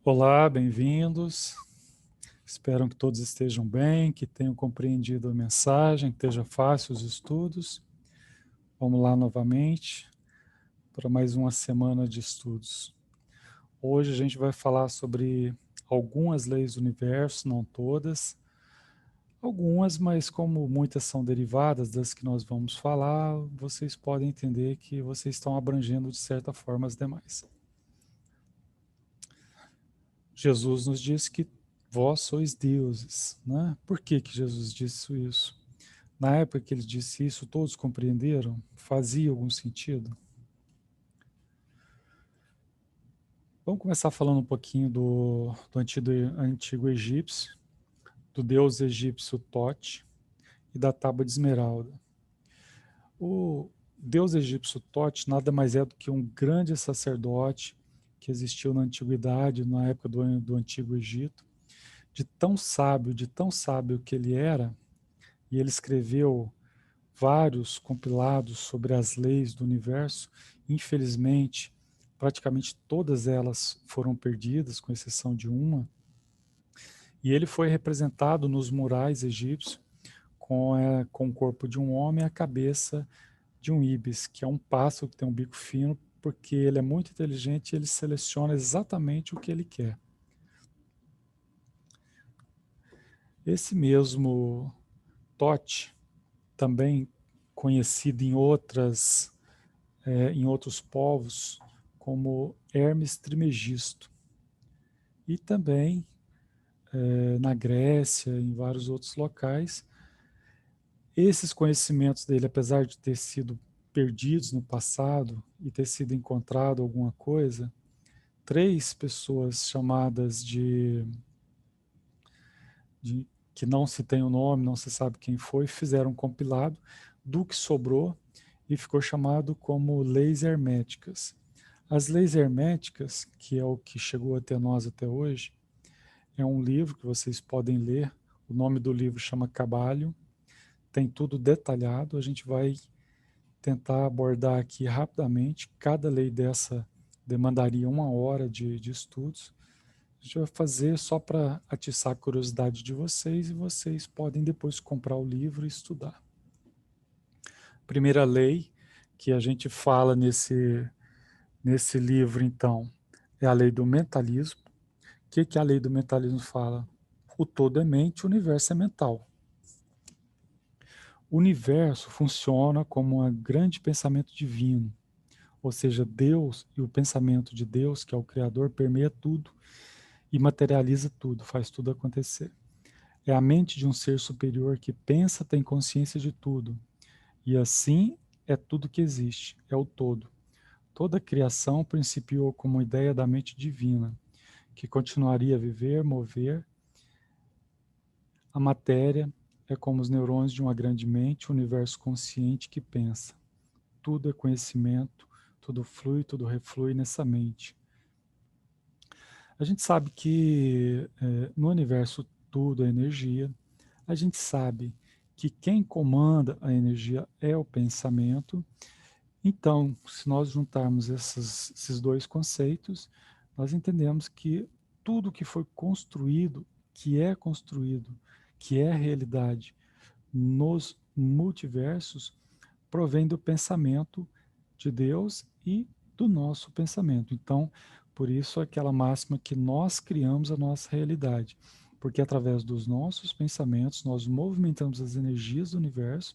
Olá, bem-vindos. Espero que todos estejam bem, que tenham compreendido a mensagem, que esteja fácil os estudos. Vamos lá novamente para mais uma semana de estudos. Hoje a gente vai falar sobre algumas leis do universo, não todas. Algumas, mas como muitas são derivadas das que nós vamos falar, vocês podem entender que vocês estão abrangendo de certa forma as demais. Jesus nos disse que vós sois deuses, né? Por que que Jesus disse isso? Na época que ele disse isso, todos compreenderam? Fazia algum sentido? Vamos começar falando um pouquinho do antigo egípcio, do deus egípcio Tote e da tábua de esmeralda. O deus egípcio Tote nada mais é do que um grande sacerdote que existiu na antiguidade, na época do Antigo Egito, de tão sábio que ele era, e ele escreveu vários compilados sobre as leis do universo. Infelizmente, praticamente todas elas foram perdidas, com exceção de uma, e ele foi representado nos murais egípcios com o corpo de um homem e a cabeça de um íbis, que é um pássaro que tem um bico fino, porque ele é muito inteligente e ele seleciona exatamente o que ele quer. Esse mesmo Tote, também conhecido em outros povos, como Hermes Trismegisto. E também na Grécia, em vários outros locais. Esses conhecimentos dele, apesar de ter sido perdidos no passado e ter sido encontrado alguma coisa, três pessoas chamadas de que não se tem o nome, não se sabe quem foi, fizeram um compilado do que sobrou e ficou chamado como leis herméticas. As leis herméticas, que é o que chegou até nós até hoje, é um livro que vocês podem ler. O nome do livro chama Cabalho, tem tudo detalhado. A gente vai tentar abordar aqui rapidamente. Cada lei dessa demandaria 1 hora de estudos. A gente vai fazer só para atiçar a curiosidade de vocês e vocês podem depois comprar o livro e estudar. Primeira lei que a gente fala nesse livro, então, é a lei do mentalismo. O que a lei do mentalismo fala? O todo é mente, o universo é mental. O universo funciona como um grande pensamento divino, ou seja, Deus e o pensamento de Deus, que é o Criador, permeia tudo e materializa tudo, faz tudo acontecer. É a mente de um ser superior que pensa, tem consciência de tudo, e assim é tudo que existe, é o todo. Toda a criação principiou como ideia da mente divina, que continuaria a viver, mover. A matéria é como os neurônios de uma grande mente, um universo consciente que pensa. Tudo é conhecimento, tudo flui, tudo reflui nessa mente. A gente sabe que no universo tudo é energia. A gente sabe que quem comanda a energia é o pensamento. Então, se nós juntarmos esses dois conceitos, nós entendemos que tudo que foi construído, que é realidade nos multiversos, provém do pensamento de Deus e do nosso pensamento. Então, por isso aquela máxima que nós criamos a nossa realidade, porque através dos nossos pensamentos nós movimentamos as energias do universo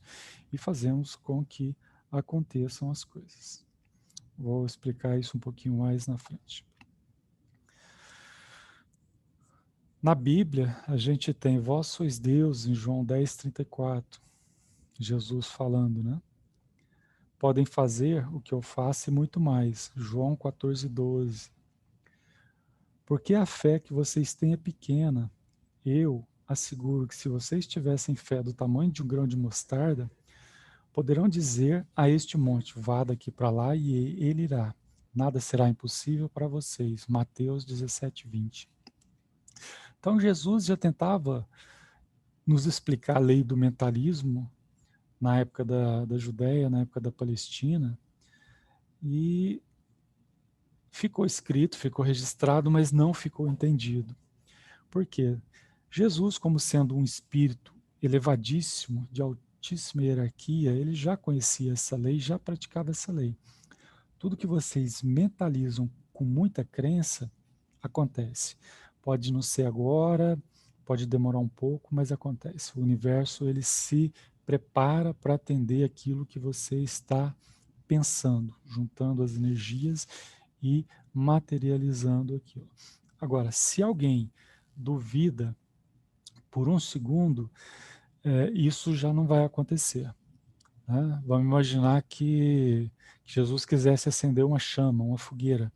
e fazemos com que aconteçam as coisas. Vou explicar isso um pouquinho mais na frente. Na Bíblia, a gente tem vós sois Deus, em João 10:34, Jesus falando, né? Podem fazer o que eu faço e muito mais, João 14:12. Porque a fé que vocês têm é pequena. Eu asseguro que se vocês tivessem fé do tamanho de um grão de mostarda, poderão dizer a este monte, vá daqui para lá e ele irá. Nada será impossível para vocês. Mateus 17:20. Então Jesus já tentava nos explicar a lei do mentalismo na época da Judéia, na época da Palestina, e ficou escrito, ficou registrado, mas não ficou entendido. Por quê? Jesus, como sendo um espírito elevadíssimo, de altíssima hierarquia, ele já conhecia essa lei, já praticava essa lei. Tudo que vocês mentalizam com muita crença, acontece. Pode não ser agora, pode demorar um pouco, mas acontece. O universo, ele se prepara para atender aquilo que você está pensando, juntando as energias e materializando aquilo. Agora, se alguém duvida por um segundo, isso já não vai acontecer. Né? Vamos imaginar que Jesus quisesse acender uma chama, uma fogueira.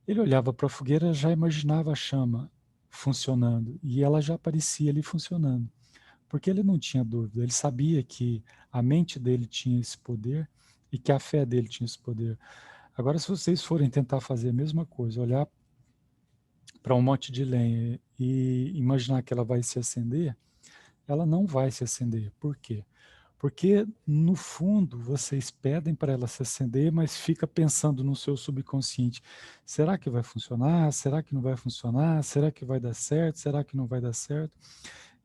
Ele olhava para a fogueira, já imaginava a chama funcionando, e ela já aparecia ali funcionando, porque ele não tinha dúvida, ele sabia que a mente dele tinha esse poder e que a fé dele tinha esse poder. Agora, se vocês forem tentar fazer a mesma coisa, olhar para um monte de lenha e imaginar que ela vai se acender, ela não vai se acender. Por quê? Porque, no fundo, vocês pedem para ela se acender, mas fica pensando no seu subconsciente. Será que vai funcionar? Será que não vai funcionar? Será que vai dar certo? Será que não vai dar certo?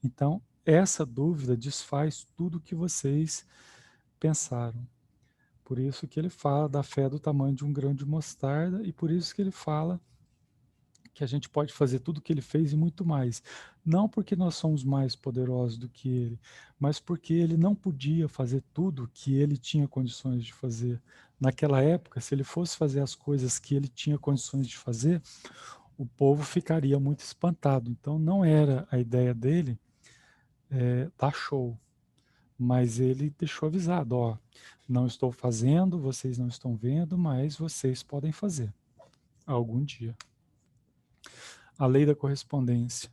Então, essa dúvida desfaz tudo que vocês pensaram. Por isso que ele fala da fé do tamanho de um grão de mostarda e por isso que ele fala que a gente pode fazer tudo o que ele fez e muito mais. Não porque nós somos mais poderosos do que ele, mas porque ele não podia fazer tudo que ele tinha condições de fazer. Naquela época, se ele fosse fazer as coisas que ele tinha condições de fazer, o povo ficaria muito espantado. Então, não era a ideia dele dar show, mas ele deixou avisado, ó, não estou fazendo, vocês não estão vendo, mas vocês podem fazer algum dia. A lei da correspondência.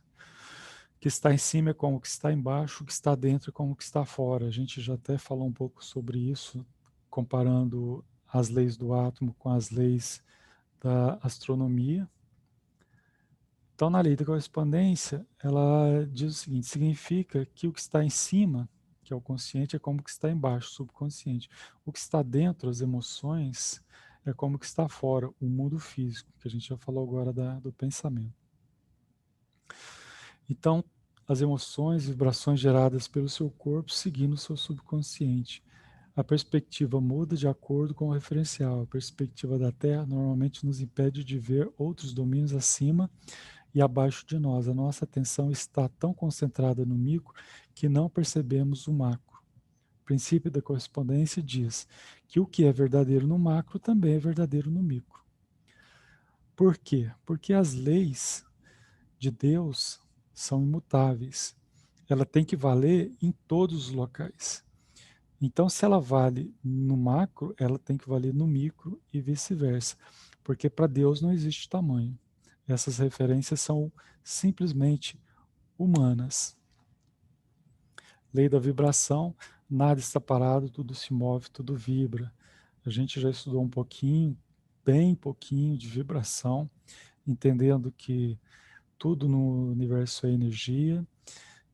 O que está em cima é como o que está embaixo, o que está dentro é como o que está fora. A gente já até falou um pouco sobre isso, comparando as leis do átomo com as leis da astronomia. Então, na lei da correspondência, ela diz o seguinte, significa que o que está em cima, que é o consciente, é como o que está embaixo, o subconsciente. O que está dentro, as emoções, é como o que está fora, o mundo físico, que a gente já falou agora do pensamento. Então, as emoções, vibrações geradas pelo seu corpo seguindo o seu subconsciente. A perspectiva muda de acordo com o referencial. A perspectiva da Terra normalmente nos impede de ver outros domínios acima e abaixo de nós. A nossa atenção está tão concentrada no micro que não percebemos o macro. O princípio da correspondência diz que o que é verdadeiro no macro também é verdadeiro no micro. Por quê? Porque as leis de Deus são imutáveis. Ela tem que valer em todos os locais. Então, se ela vale no macro, ela tem que valer no micro e vice-versa. Porque para Deus não existe tamanho. Essas referências são simplesmente humanas. Lei da vibração, nada está parado, tudo se move, tudo vibra. A gente já estudou um pouquinho, bem pouquinho de vibração, entendendo que tudo no universo é energia,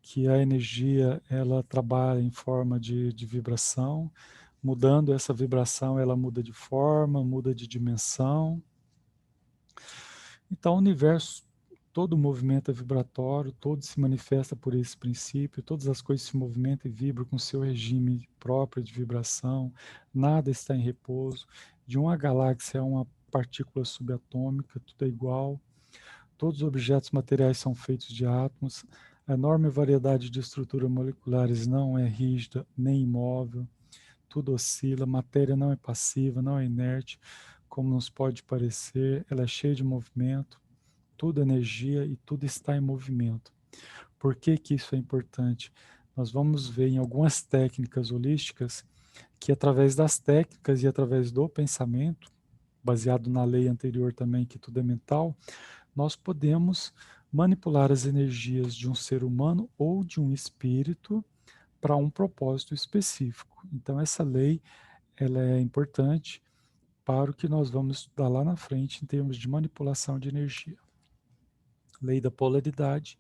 que a energia ela trabalha em forma de vibração, mudando essa vibração ela muda de forma, muda de dimensão. Então o universo, todo movimento é vibratório, todo se manifesta por esse princípio, todas as coisas se movimentam e vibram com seu regime próprio de vibração, nada está em repouso, de uma galáxia a uma partícula subatômica, tudo é igual. Todos os objetos materiais são feitos de átomos. A enorme variedade de estruturas moleculares não é rígida nem imóvel. Tudo oscila. Matéria não é passiva, não é inerte, como nos pode parecer. Ela é cheia de movimento. Tudo é energia e tudo está em movimento. Por que que isso é importante? Nós vamos ver em algumas técnicas holísticas que através das técnicas e através do pensamento, baseado na lei anterior também, que tudo é mental, nós podemos manipular as energias de um ser humano ou de um espírito para um propósito específico. Então essa lei ela é importante para o que nós vamos estudar lá na frente em termos de manipulação de energia. Lei da polaridade,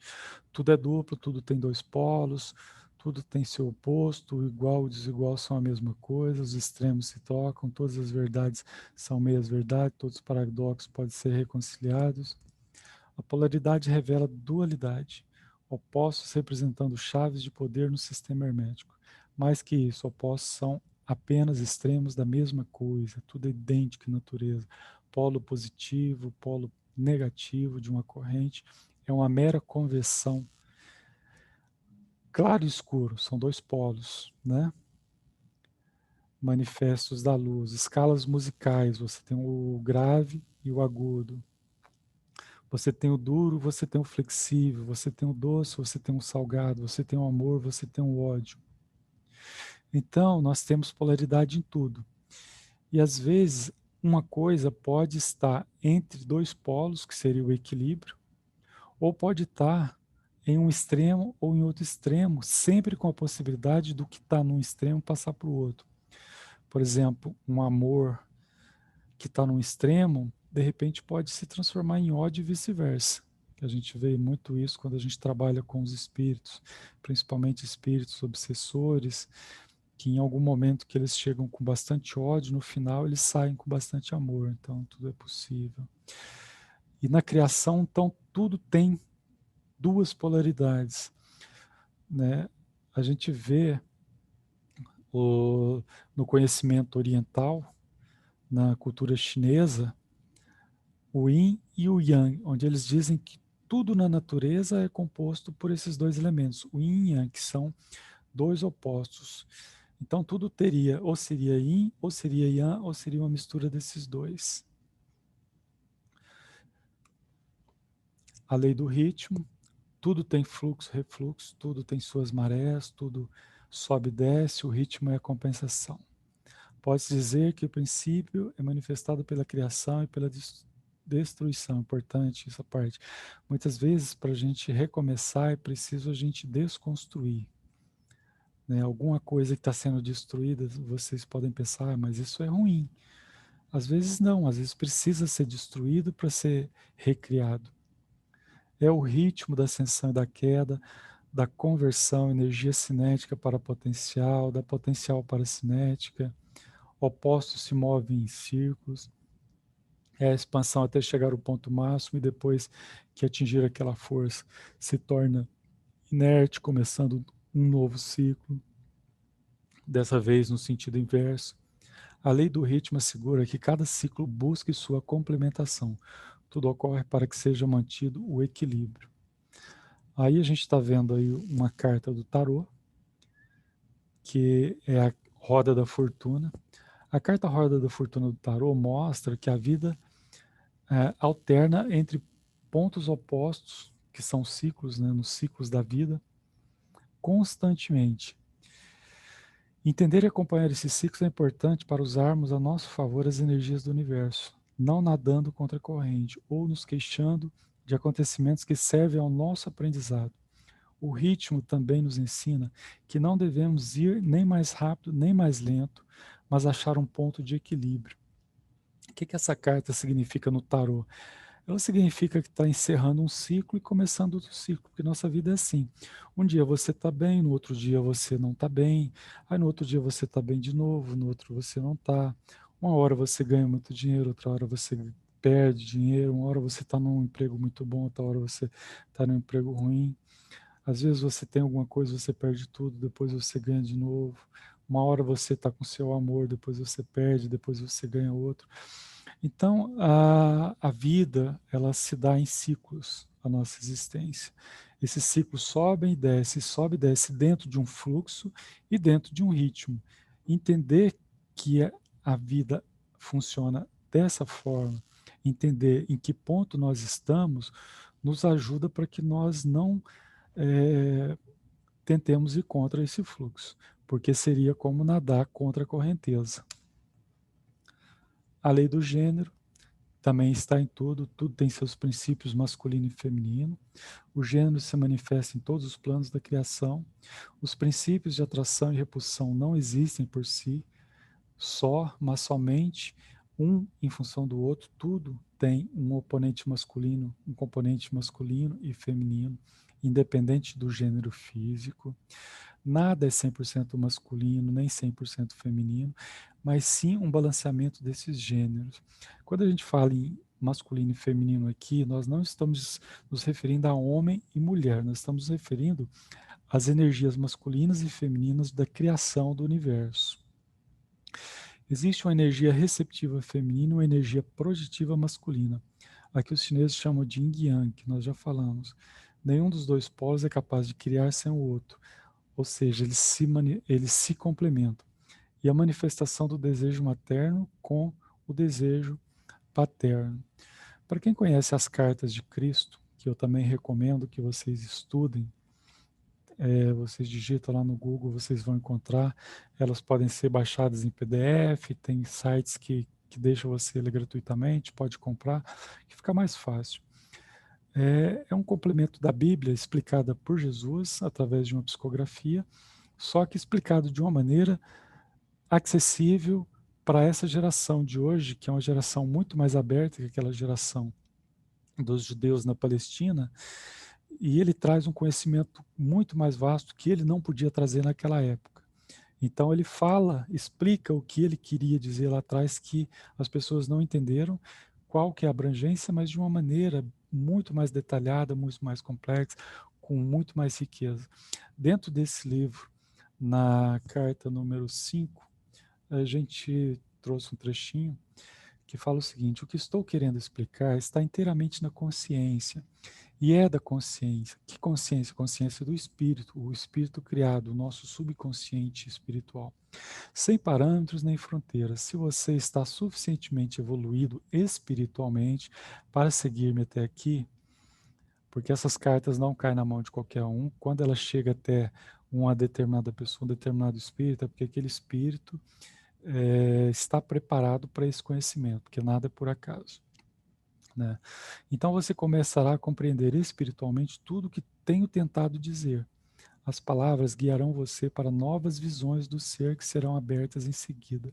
tudo é duplo, tudo tem dois polos, tudo tem seu oposto, o igual e o desigual são a mesma coisa, os extremos se tocam, todas as verdades são meias verdades, todos os paradoxos podem ser reconciliados. A polaridade revela dualidade, opostos representando chaves de poder no sistema hermético. Mais que isso, opostos são apenas extremos da mesma coisa, tudo é idêntico em natureza. Polo positivo, polo negativo de uma corrente é uma mera conversão. Claro e escuro, são dois polos, né? Manifestos da luz, escalas musicais, você tem o grave e o agudo. Você tem o duro, você tem o flexível, você tem o doce, você tem o salgado, você tem o amor, você tem o ódio. Então, nós temos polaridade em tudo. E às vezes, uma coisa pode estar entre dois polos, que seria o equilíbrio, ou pode estar em um extremo ou em outro extremo, sempre com a possibilidade do que está num extremo passar para o outro. Por exemplo, um amor que está num extremo, de repente pode se transformar em ódio e vice-versa. A gente vê muito isso quando a gente trabalha com os espíritos, principalmente espíritos obsessores, que em algum momento que eles chegam com bastante ódio, no final eles saem com bastante amor, então tudo é possível. E na criação, então, tudo tem duas polaridades, né? A gente vê no conhecimento oriental, na cultura chinesa, o yin e o yang, onde eles dizem que tudo na natureza é composto por esses dois elementos, o yin e yang, que são dois opostos. Então tudo teria, ou seria yin, ou seria yang, ou seria uma mistura desses dois. A lei do ritmo, tudo tem fluxo, refluxo, tudo tem suas marés, tudo sobe e desce, o ritmo é a compensação. Pode-se dizer que o princípio é manifestado pela criação e pela destruição. Importante essa parte. Muitas vezes, para a gente recomeçar, é preciso a gente desconstruir. Né? Alguma coisa que está sendo destruída, vocês podem pensar, mas isso é ruim. Às vezes não, às vezes precisa ser destruído para ser recriado. É o ritmo da ascensão e da queda, da conversão, energia cinética para potencial, da potencial para cinética. Opostos se movem em círculos. É a expansão até chegar ao ponto máximo e depois que atingir aquela força se torna inerte, começando um novo ciclo, dessa vez no sentido inverso. A lei do ritmo assegura que cada ciclo busque sua complementação. Tudo ocorre para que seja mantido o equilíbrio. Aí a gente está vendo aí uma carta do tarô, que é a roda da fortuna. A carta roda da fortuna do tarô mostra que a vida alterna entre pontos opostos, que são ciclos, né, nos ciclos da vida, constantemente. Entender e acompanhar esses ciclos é importante para usarmos a nosso favor as energias do universo, não nadando contra a corrente ou nos queixando de acontecimentos que servem ao nosso aprendizado. O ritmo também nos ensina que não devemos ir nem mais rápido nem mais lento, mas achar um ponto de equilíbrio. O que essa carta significa no tarô? Ela significa que está encerrando um ciclo e começando outro ciclo, porque nossa vida é assim. Um dia você está bem, no outro dia você não está bem, aí no outro dia você está bem de novo, no outro você não está. Uma hora você ganha muito dinheiro, outra hora você perde dinheiro, uma hora você está num emprego muito bom, outra hora você está num emprego ruim. Às vezes você tem alguma coisa, você perde tudo, depois você ganha de novo. Uma hora você está com seu amor, depois você perde, depois você ganha outro. Então, a vida, ela se dá em ciclos, a nossa existência. Esses ciclos sobe e desce dentro de um fluxo e dentro de um ritmo. Entender que a vida funciona dessa forma, entender em que ponto nós estamos, nos ajuda para que nós não tentemos ir contra esse fluxo, porque seria como nadar contra a correnteza. A lei do gênero também está em tudo, tudo tem seus princípios masculino e feminino. O gênero se manifesta em todos os planos da criação. Os princípios de atração e repulsão não existem por si só, mas somente um em função do outro. Tudo tem um oponente masculino, um componente masculino e feminino, independente do gênero físico. Nada é 100% masculino, nem 100% feminino, mas sim um balanceamento desses gêneros. Quando a gente fala em masculino e feminino aqui, nós não estamos nos referindo a homem e mulher, nós estamos nos referindo às energias masculinas e femininas da criação do universo. Existe uma energia receptiva feminina e uma energia projetiva masculina. Aqui os chineses chamam de yin e yang, que nós já falamos. Nenhum dos dois polos é capaz de criar sem o outro, ou seja, eles se complementam. E a manifestação do desejo materno com o desejo paterno. Para quem conhece as cartas de Cristo, que eu também recomendo que vocês estudem, vocês digitam lá no Google, vocês vão encontrar. Elas podem ser baixadas em PDF, tem sites que deixam você ler gratuitamente, pode comprar, que fica mais fácil. É um complemento da Bíblia explicada por Jesus através de uma psicografia, só que explicado de uma maneira acessível para essa geração de hoje, que é uma geração muito mais aberta que aquela geração dos judeus na Palestina, e ele traz um conhecimento muito mais vasto que ele não podia trazer naquela época. Então ele fala, explica o que ele queria dizer lá atrás, que as pessoas não entenderam, qual que é a abrangência, mas de uma maneira muito mais detalhada, muito mais complexa, com muito mais riqueza. Dentro desse livro, na carta número 5, a gente trouxe um trechinho que fala o seguinte: o que estou querendo explicar está inteiramente na consciência, e é da consciência. Que consciência? Consciência do espírito, o espírito criado, o nosso subconsciente espiritual. Sem parâmetros nem fronteiras. Se você está suficientemente evoluído espiritualmente para seguir-me até aqui, porque essas cartas não caem na mão de qualquer um, quando ela chega até uma determinada pessoa, um determinado espírito, é porque aquele espírito está preparado para esse conhecimento, porque nada é por acaso. Né? Então você começará a compreender espiritualmente tudo o que tenho tentado dizer. As palavras guiarão você para novas visões do ser que serão abertas em seguida.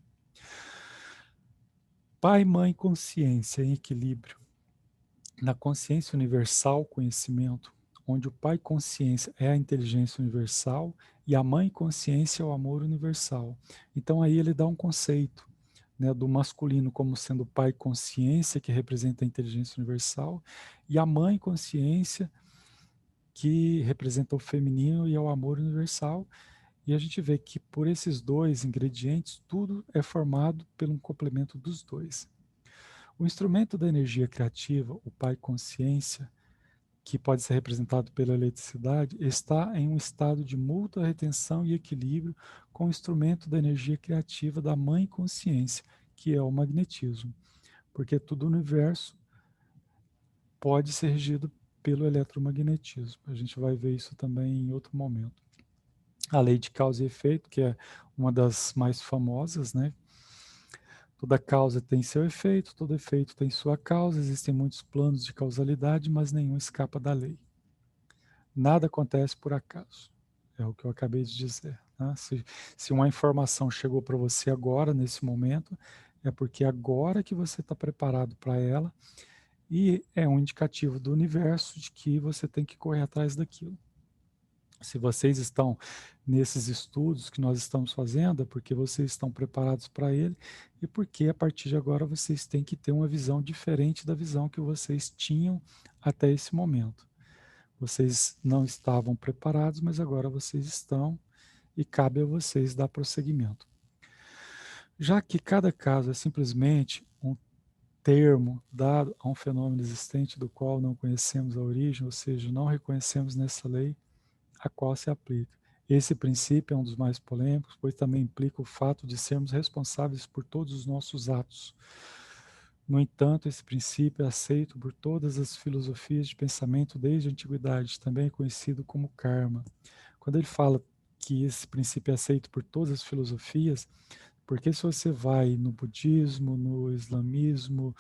Pai, mãe, consciência em equilíbrio. Na consciência universal, conhecimento, onde o pai consciência é a inteligência universal e a mãe consciência é o amor universal. Então aí ele dá um conceito, né, do masculino como sendo o pai consciência, que representa a inteligência universal, e a mãe consciência, que representa o feminino e é o amor universal. E a gente vê que por esses dois ingredientes, tudo é formado pelo complemento dos dois. O instrumento da energia criativa, o pai consciência, que pode ser representado pela eletricidade, está em um estado de mútua retenção e equilíbrio com o instrumento da energia criativa da mãe consciência, que é o magnetismo, porque todo o universo pode ser regido pelo eletromagnetismo. A gente vai ver isso também em outro momento. A lei de causa e efeito, que é uma das mais famosas, né? Toda causa tem seu efeito, todo efeito tem sua causa, existem muitos planos de causalidade, mas nenhum escapa da lei. Nada acontece por acaso, é o que eu acabei de dizer. Né? Se uma informação chegou para você agora, nesse momento, é porque agora que você está preparado para ela, e é um indicativo do universo de que você tem que correr atrás daquilo. Se vocês estão nesses estudos que nós estamos fazendo, é porque vocês estão preparados para ele e porque a partir de agora vocês têm que ter uma visão diferente da visão que vocês tinham até esse momento. Vocês não estavam preparados, mas agora vocês estão e cabe a vocês dar prosseguimento. Já que cada caso é simplesmente um termo dado a um fenômeno existente do qual não conhecemos a origem, ou seja, não reconhecemos nessa lei a qual se aplica. Esse princípio é um dos mais polêmicos, pois também implica o fato de sermos responsáveis por todos os nossos atos. No entanto, esse princípio é aceito por todas as filosofias de pensamento desde a antiguidade, também é conhecido como karma. Quando ele fala que esse princípio é aceito por todas as filosofias, porque se você vai no budismo, no islamismo,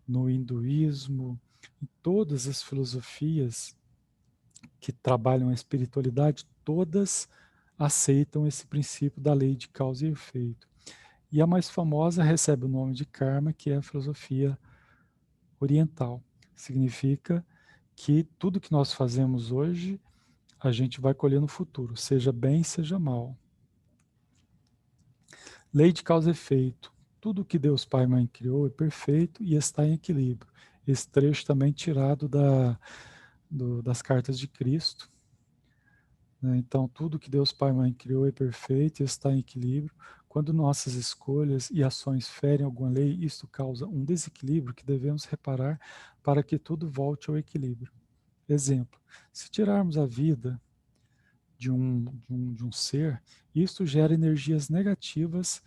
no hinduísmo, em todas as filosofias que trabalham a espiritualidade, todas aceitam esse princípio da lei de causa e efeito. E a mais famosa recebe o nome de karma, que é a filosofia oriental. Significa que tudo que nós fazemos hoje a gente vai colher no futuro, seja bem, seja mal. Lei de causa e efeito. Tudo que Deus Pai e Mãe criou é perfeito e está em equilíbrio. Esse trecho também tirado das cartas de Cristo. Né? Então, tudo que Deus Pai e Mãe criou é perfeito e está em equilíbrio. Quando nossas escolhas e ações ferem alguma lei, isto causa um desequilíbrio que devemos reparar para que tudo volte ao equilíbrio. Exemplo, se tirarmos a vida de um ser, isto gera energias negativas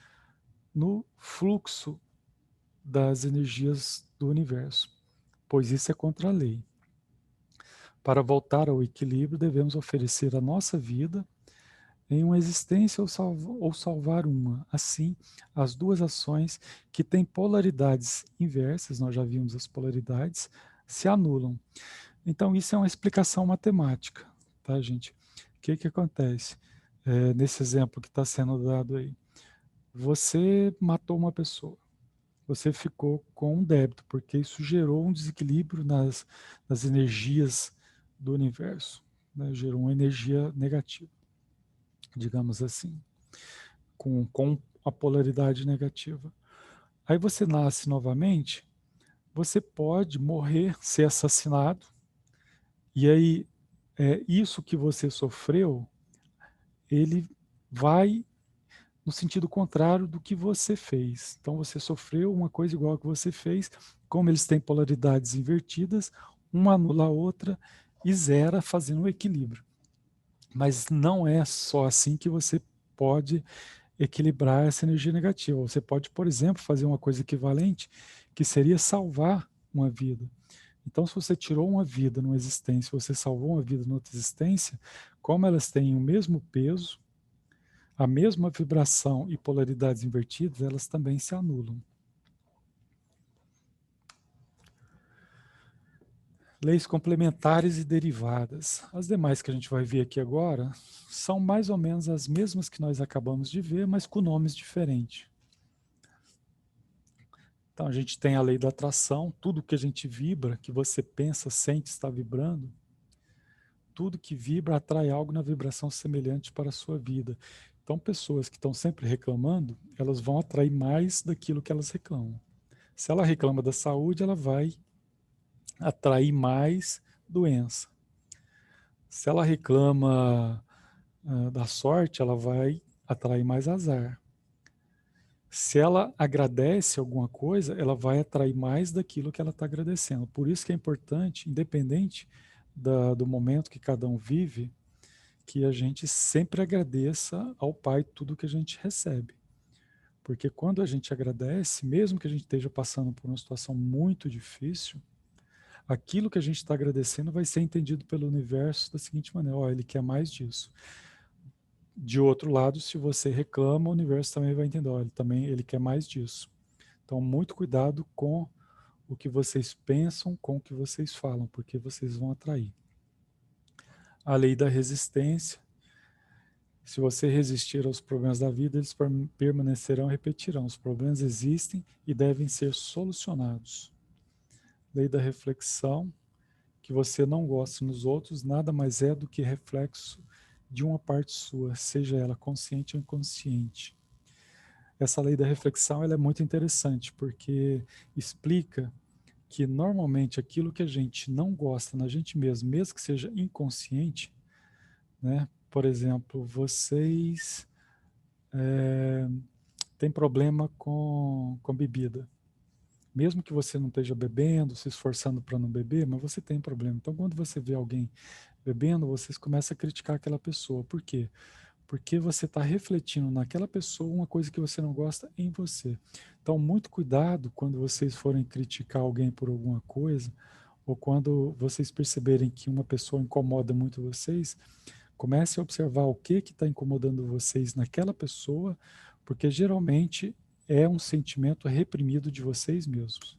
no fluxo das energias do universo, pois isso é contra a lei. Para voltar ao equilíbrio, devemos oferecer a nossa vida em uma existência ou salvar uma. Assim, as duas ações que têm polaridades inversas, nós já vimos as polaridades, se anulam. Então, isso é uma explicação matemática, tá, gente? O que acontece? Nesse exemplo que está sendo dado aí. Você matou uma pessoa. Você ficou com um débito, porque isso gerou um desequilíbrio nas energias do universo, né? Gerou uma energia negativa, digamos assim, com a polaridade negativa. Aí você nasce novamente, você pode morrer, ser assassinado, e aí isso que você sofreu, ele vai no sentido contrário do que você fez. Então você sofreu uma coisa igual que você fez, como eles têm polaridades invertidas, uma anula a outra e zera, fazendo um equilíbrio. Mas não é só assim que você pode equilibrar essa energia negativa. Você pode, por exemplo, fazer uma coisa equivalente, que seria salvar uma vida. Então, se você tirou uma vida numa existência, você salvou uma vida numa outra existência, como elas têm o mesmo peso, a mesma vibração e polaridades invertidas, elas também se anulam. Leis complementares e derivadas. As demais que a gente vai ver aqui agora são mais ou menos as mesmas que nós acabamos de ver, mas com nomes diferentes. Então, a gente tem a lei da atração, tudo que a gente vibra, que você pensa, sente, está vibrando, tudo que vibra atrai algo na vibração semelhante para a sua vida. Então, pessoas que estão sempre reclamando, elas vão atrair mais daquilo que elas reclamam. Se ela reclama da saúde, ela vai atrair mais doença. Se ela reclama da sorte, ela vai atrair mais azar. Se ela agradece alguma coisa, ela vai atrair mais daquilo que ela está agradecendo. Por isso que é importante, independente do momento que cada um vive, que a gente sempre agradeça ao Pai tudo que a gente recebe. Porque quando a gente agradece, mesmo que a gente esteja passando por uma situação muito difícil, aquilo que a gente está agradecendo vai ser entendido pelo universo da seguinte maneira: ó, ele quer mais disso. De outro lado, se você reclama, o universo também vai entender, ó, ele quer mais disso. Então, muito cuidado com o que vocês pensam, com o que vocês falam, porque vocês vão atrair. A lei da resistência. Se você resistir aos problemas da vida, eles permanecerão e repetirão. Os problemas existem e devem ser solucionados. Lei da reflexão. Que você não goste nos outros, nada mais é do que reflexo de uma parte sua, seja ela consciente ou inconsciente. Essa lei da reflexão ela é muito interessante, porque explica que normalmente aquilo que a gente não gosta na gente mesmo, mesmo que seja inconsciente, né? Por exemplo, vocês têm problema com bebida. Mesmo que você não esteja bebendo, se esforçando para não beber, mas você tem problema. Então, quando você vê alguém bebendo, vocês começam a criticar aquela pessoa. Por quê? Porque você está refletindo naquela pessoa uma coisa que você não gosta em você. Então, muito cuidado quando vocês forem criticar alguém por alguma coisa, ou quando vocês perceberem que uma pessoa incomoda muito vocês, comece a observar o que está incomodando vocês naquela pessoa, porque geralmente é um sentimento reprimido de vocês mesmos.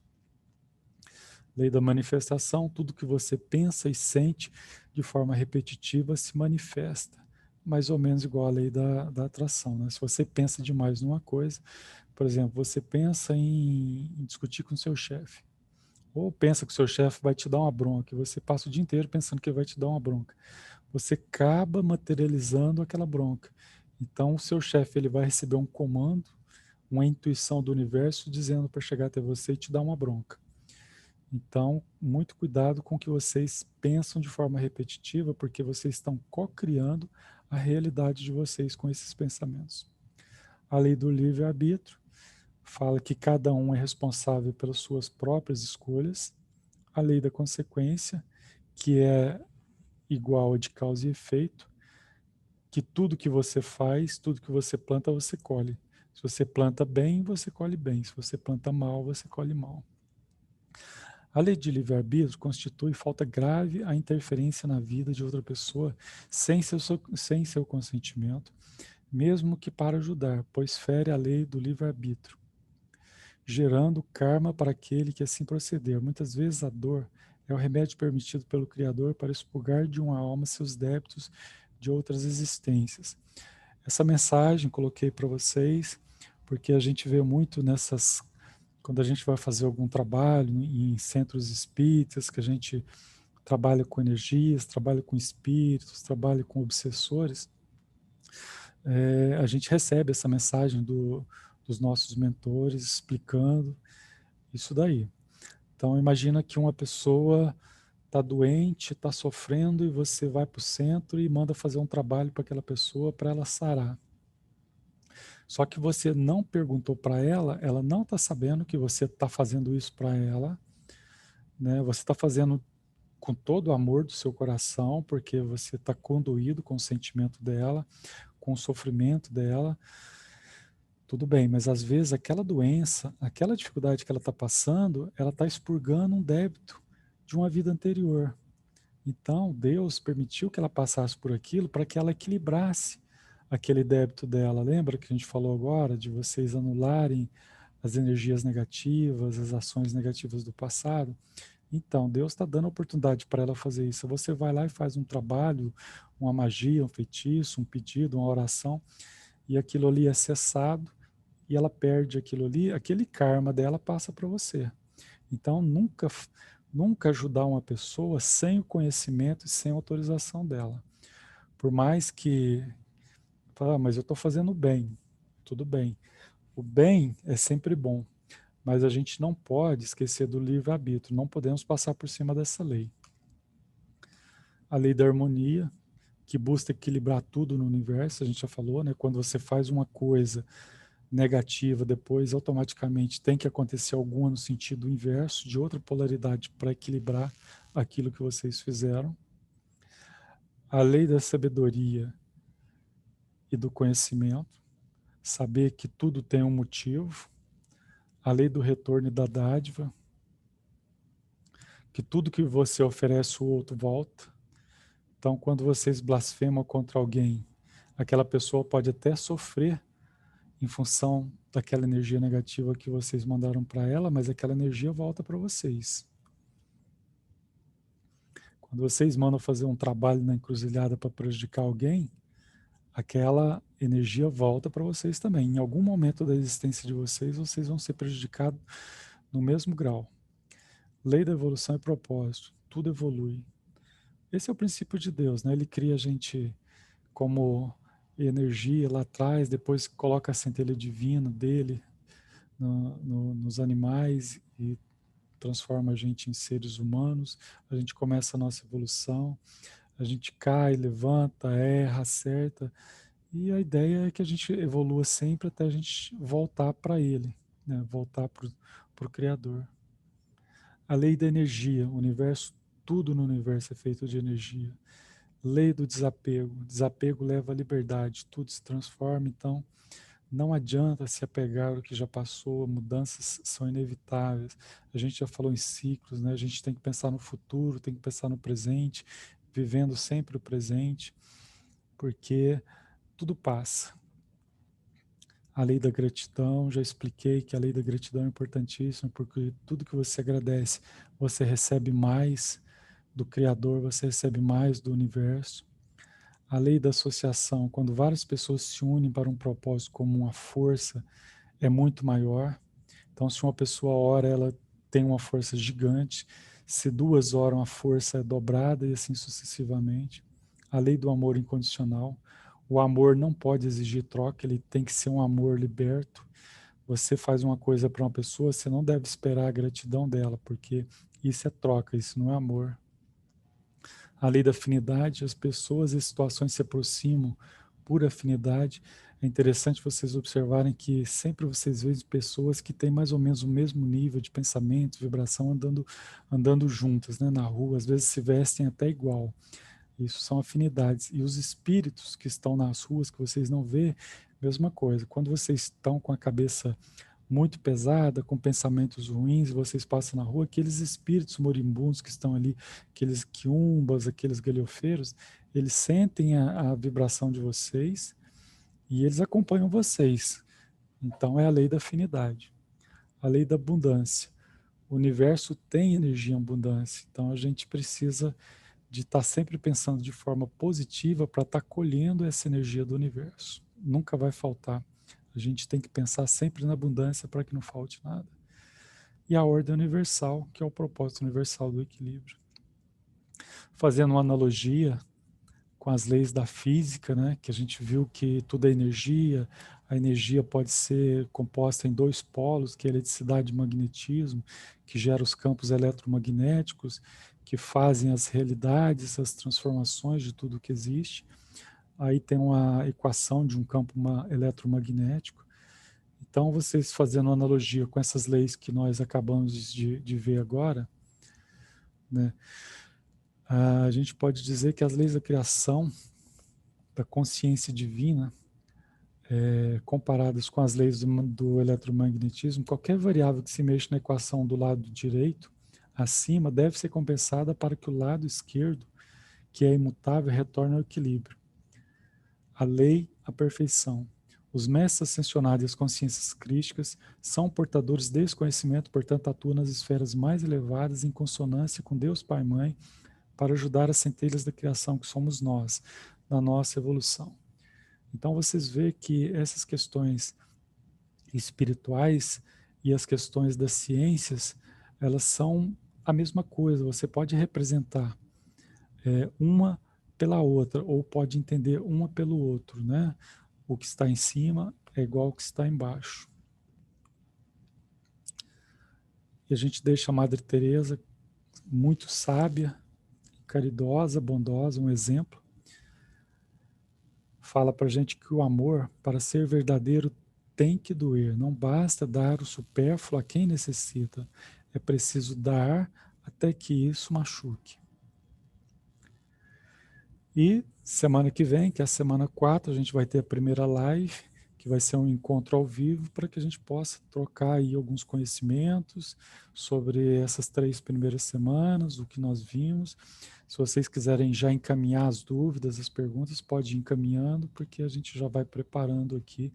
Lei da manifestação, tudo que você pensa e sente de forma repetitiva se manifesta. Mais ou menos igual à lei da atração. Né? Se você pensa demais numa coisa, por exemplo, você pensa em discutir com o seu chefe, ou pensa que o seu chefe vai te dar uma bronca, e você passa o dia inteiro pensando que ele vai te dar uma bronca. você acaba materializando aquela bronca. Então, o seu chefe ele vai receber um comando, uma intuição do universo dizendo para chegar até você e te dar uma bronca. Então, muito cuidado com o que vocês pensam de forma repetitiva, porque vocês estão co-criando a realidade de vocês com esses pensamentos. A lei do livre-arbítrio fala que cada um é responsável pelas suas próprias escolhas. A lei da consequência, que é igual a de causa e efeito, que tudo que você faz, tudo que você planta, você colhe. Se você planta bem, você colhe bem. Se você planta mal, você colhe mal. A lei de livre-arbítrio constitui falta grave a interferência na vida de outra pessoa sem seu consentimento, mesmo que para ajudar, pois fere a lei do livre-arbítrio, gerando karma para aquele que assim proceder. Muitas vezes a dor é o remédio permitido pelo Criador para expurgar de uma alma seus débitos de outras existências. Essa mensagem coloquei para vocês, porque a gente vê muito nessas, quando a gente vai fazer algum trabalho em centros espíritas, que a gente trabalha com energias, trabalha com espíritos, trabalha com obsessores, a gente recebe essa mensagem dos nossos mentores explicando isso daí. Então, imagina que uma pessoa está doente, está sofrendo, e você vai para o centro e manda fazer um trabalho para aquela pessoa, para ela sarar. Só que você não perguntou para ela não está sabendo que você está fazendo isso para ela, né? Você está fazendo com todo o amor do seu coração, porque você está conduído com o sentimento dela, com o sofrimento dela. Tudo bem, mas às vezes aquela doença, aquela dificuldade que ela está passando, ela está expurgando um débito de uma vida anterior. Então, Deus permitiu que ela passasse por aquilo para que ela equilibrasse aquele débito dela. Lembra que a gente falou agora de vocês anularem as energias negativas, as ações negativas do passado? Então, Deus está dando a oportunidade para ela fazer isso. Você vai lá e faz um trabalho, uma magia, um feitiço, um pedido, uma oração, e aquilo ali é cessado, e ela perde aquilo ali, aquele karma dela passa para você. Então, nunca ajudar uma pessoa sem o conhecimento e sem a autorização dela. Por mais que, mas eu estou fazendo bem, tudo bem. O bem é sempre bom, mas a gente não pode esquecer do livre-arbítrio, não podemos passar por cima dessa lei. A lei da harmonia, que busca equilibrar tudo no universo, a gente já falou, né? Quando você faz uma coisa negativa, depois automaticamente tem que acontecer alguma no sentido inverso, de outra polaridade, para equilibrar aquilo que vocês fizeram. A lei da sabedoria e do conhecimento, saber que tudo tem um motivo. A lei do retorno e da dádiva, que tudo que você oferece o outro volta. Então, quando vocês blasfemam contra alguém, aquela pessoa pode até sofrer em função daquela energia negativa que vocês mandaram para ela, mas aquela energia volta para vocês. Quando vocês mandam fazer um trabalho na encruzilhada para prejudicar alguém, aquela energia volta para vocês também. Em algum momento da existência de vocês, vocês vão ser prejudicados no mesmo grau. Lei da evolução e propósito. Tudo evolui. Esse é o princípio de Deus, né? Ele cria a gente como energia lá atrás, depois coloca a centelha divina dele nos animais e transforma a gente em seres humanos. A gente começa a nossa evolução, a gente cai, levanta, erra, acerta, e a ideia é que a gente evolua sempre até a gente voltar para ele, né? Voltar para o Criador. A lei da energia, o universo, tudo no universo é feito de energia. Lei do desapego, desapego leva à liberdade, tudo se transforma, então não adianta se apegar ao que já passou, mudanças são inevitáveis. A gente já falou em ciclos, né? A gente tem que pensar no futuro, tem que pensar no presente, vivendo sempre o presente, porque tudo passa. A lei da gratidão, já expliquei que a lei da gratidão é importantíssima, porque tudo que você agradece, você recebe mais do Criador, você recebe mais do universo. A lei da associação, quando várias pessoas se unem para um propósito comum, a força é muito maior. Então, se uma pessoa ora, ela tem uma força gigante. Se duas oram, a força é dobrada e assim sucessivamente. a lei do amor incondicional. O amor não pode exigir troca, ele tem que ser um amor liberto. Você faz uma coisa para uma pessoa, você não deve esperar a gratidão dela, porque isso é troca, isso não é amor. A lei da afinidade, as pessoas e situações se aproximam por afinidade. É interessante vocês observarem que sempre vocês veem pessoas que têm mais ou menos o mesmo nível de pensamento, vibração, andando juntas, né, na rua, às vezes se vestem até igual. Isso são afinidades. E os espíritos que estão nas ruas, que vocês não vê, mesma coisa. Quando vocês estão com a cabeça muito pesada, com pensamentos ruins, vocês passam na rua, aqueles espíritos moribundos que estão ali, aqueles quiumbas, aqueles galhofeiros, eles sentem a vibração de vocês e eles acompanham vocês. Então é a lei da afinidade, a lei da abundância. O universo tem energia em abundância, então a gente precisa de estar sempre pensando de forma positiva para estar colhendo essa energia do universo. Nunca vai faltar. A gente tem que pensar sempre na abundância para que não falte nada. E a ordem universal, que é o propósito universal do equilíbrio. Fazendo uma analogia com as leis da física, né, que a gente viu que tudo é energia, a energia pode ser composta em dois polos, que é a eletricidade e magnetismo, que gera os campos eletromagnéticos, que fazem as realidades, as transformações de tudo que existe. Aí tem uma equação de um campo eletromagnético. Então, vocês fazendo uma analogia com essas leis que nós acabamos de ver agora, né, a gente pode dizer que as leis da criação, da consciência divina, comparadas com as leis do eletromagnetismo, qualquer variável que se mexa na equação do lado direito, acima, deve ser compensada para que o lado esquerdo, que é imutável, retorne ao equilíbrio. A lei, a perfeição. Os mestres ascensionados e as consciências crísticas são portadores desse conhecimento, portanto, atuam nas esferas mais elevadas em consonância com Deus Pai e Mãe para ajudar as centelhas da criação que somos nós, na nossa evolução. Então, vocês veem que essas questões espirituais e as questões das ciências, elas são a mesma coisa. Você pode representar uma pela outra, ou pode entender uma pelo outro, né? O que está em cima é igual ao que está embaixo. E a gente deixa a Madre Teresa muito sábia, caridosa, bondosa, um exemplo. Fala para a gente que o amor, para ser verdadeiro, tem que doer. Não basta dar o supérfluo a quem necessita. É preciso dar até que isso machuque. E semana que vem, que é a semana 4, a gente vai ter a primeira live, que vai ser um encontro ao vivo, para que a gente possa trocar aí alguns conhecimentos sobre essas 3 primeiras semanas, o que nós vimos. Se vocês quiserem já encaminhar as dúvidas, as perguntas, pode ir encaminhando, porque a gente já vai preparando aqui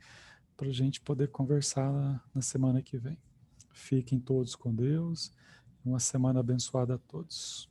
para a gente poder conversar na semana que vem. Fiquem todos com Deus. Uma semana abençoada a todos.